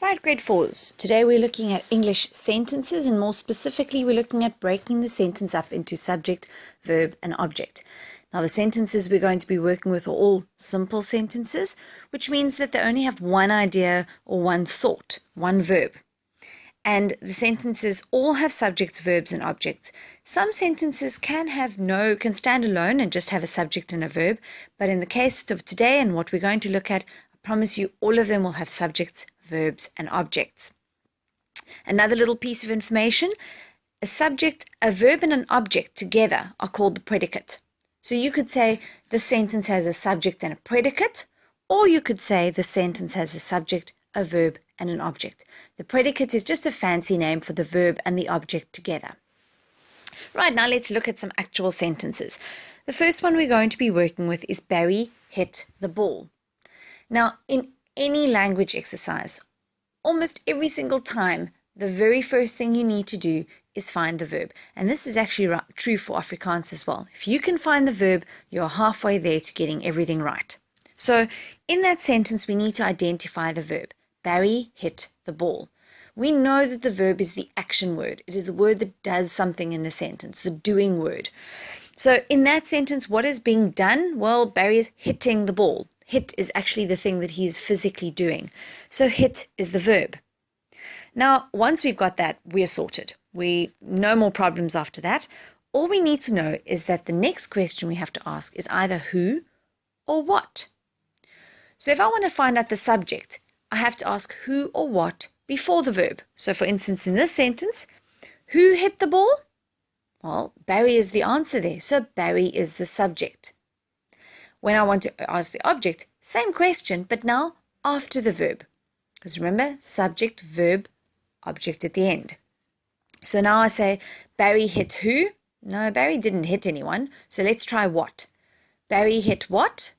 Right, grade 4s. Today we're looking at English sentences, and more specifically we're looking at breaking the sentence up into subject, verb and object. Now the sentences we're going to be working with are all simple sentences, which means that they only have one idea or one thought, one verb. And the sentences all have subjects, verbs and objects. Some sentences can stand alone and just have a subject and a verb, but in the case of today and what we're going to look at, I promise you all of them will have subjects, verbs and objects. Another little piece of information, a subject, a verb and an object together are called the predicate. So you could say the sentence has a subject and a predicate, or you could say the sentence has a subject, a verb and an object. The predicate is just a fancy name for the verb and the object together. Right, now let's look at some actual sentences. The first one we're going to be working with is Barry hit the ball. Now, in any language exercise, almost every single time, the very first thing you need to do is find the verb. And this is actually true for Afrikaans as well. If you can find the verb, you're halfway there to getting everything right. So, in that sentence, we need to identify the verb. Barry hit the ball. We know that the verb is the action word. It is the word that does something in the sentence, the doing word. So in that sentence, what is being done? Well, Barry is hitting the ball. Hit is actually the thing that he is physically doing. So hit is the verb. Now, once we've got that, we're sorted. No more problems after that. All we need to know is that the next question we have to ask is either who or what. So if I want to find out the subject, I have to ask who or what before the verb. So for instance, in this sentence, who hit the ball? Well, Barry is the answer there. So Barry is the subject. When I want to ask the object, same question, but now after the verb. Because remember, subject, verb, object at the end. So now I say, Barry hit who? No, Barry didn't hit anyone. So let's try what. Barry hit what?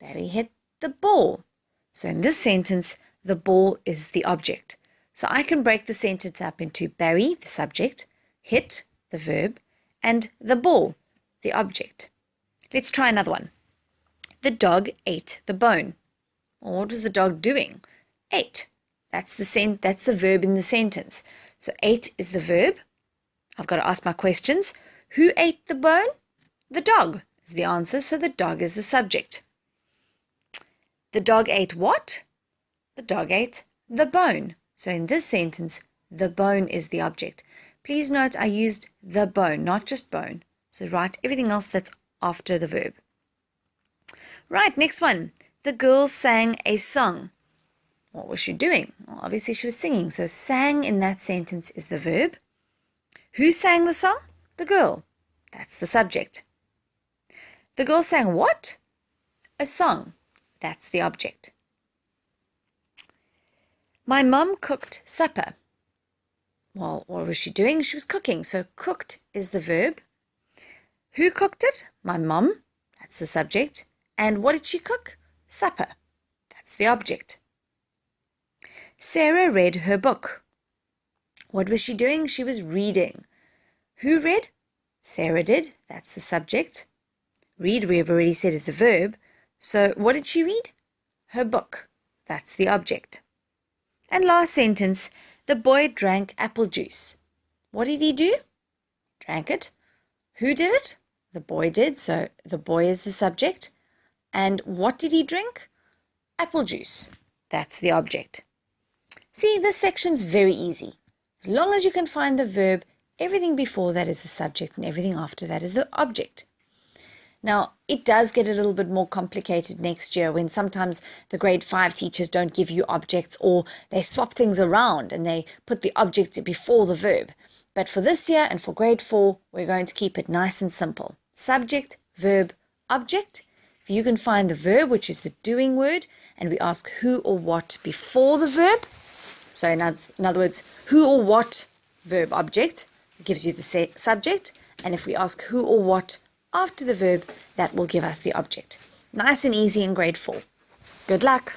Barry hit the ball. So in this sentence, the ball is the object. So I can break the sentence up into Barry, the subject, hit, the verb, and the ball, the object. Let's try another one. The dog ate the bone. Well, what was the dog doing? Ate. That's the verb in the sentence. So ate is the verb. I've got to ask my questions. Who ate the bone? The dog is the answer, so the dog is the subject. The dog ate what? The dog ate the bone. So in this sentence, the bone is the object. Please note I used the bone, not just bone. So write everything else that's after the verb. Right, next one. The girl sang a song. What was she doing? Well, obviously she was singing. So sang in that sentence is the verb. Who sang the song? The girl. That's the subject. The girl sang what? A song. That's the object. My mum cooked supper. Well, what was she doing? She was cooking. So cooked is the verb. Who cooked it? My mum. That's the subject. And what did she cook? Supper. That's the object. Sarah read her book. What was she doing? She was reading. Who read? Sarah did. That's the subject. Read, we have already said, is the verb. So what did she read? Her book. That's the object. And last sentence, the boy drank apple juice. What did he do? Drank it. Who did it? The boy did, so the boy is the subject. And what did he drink? Apple juice. That's the object. See, this section's very easy. As long as you can find the verb, everything before that is the subject and everything after that is the object. Now, it does get a little bit more complicated next year when sometimes the grade 5 teachers don't give you objects, or they swap things around and they put the object before the verb. But for this year and for grade 4, we're going to keep it nice and simple. Subject, verb, object. If you can find the verb, which is the doing word, and we ask who or what before the verb. So in other words, who or what verb object gives you the subject. And if we ask who or what after the verb, that will give us the object. Nice and easy in grade 4. Good luck.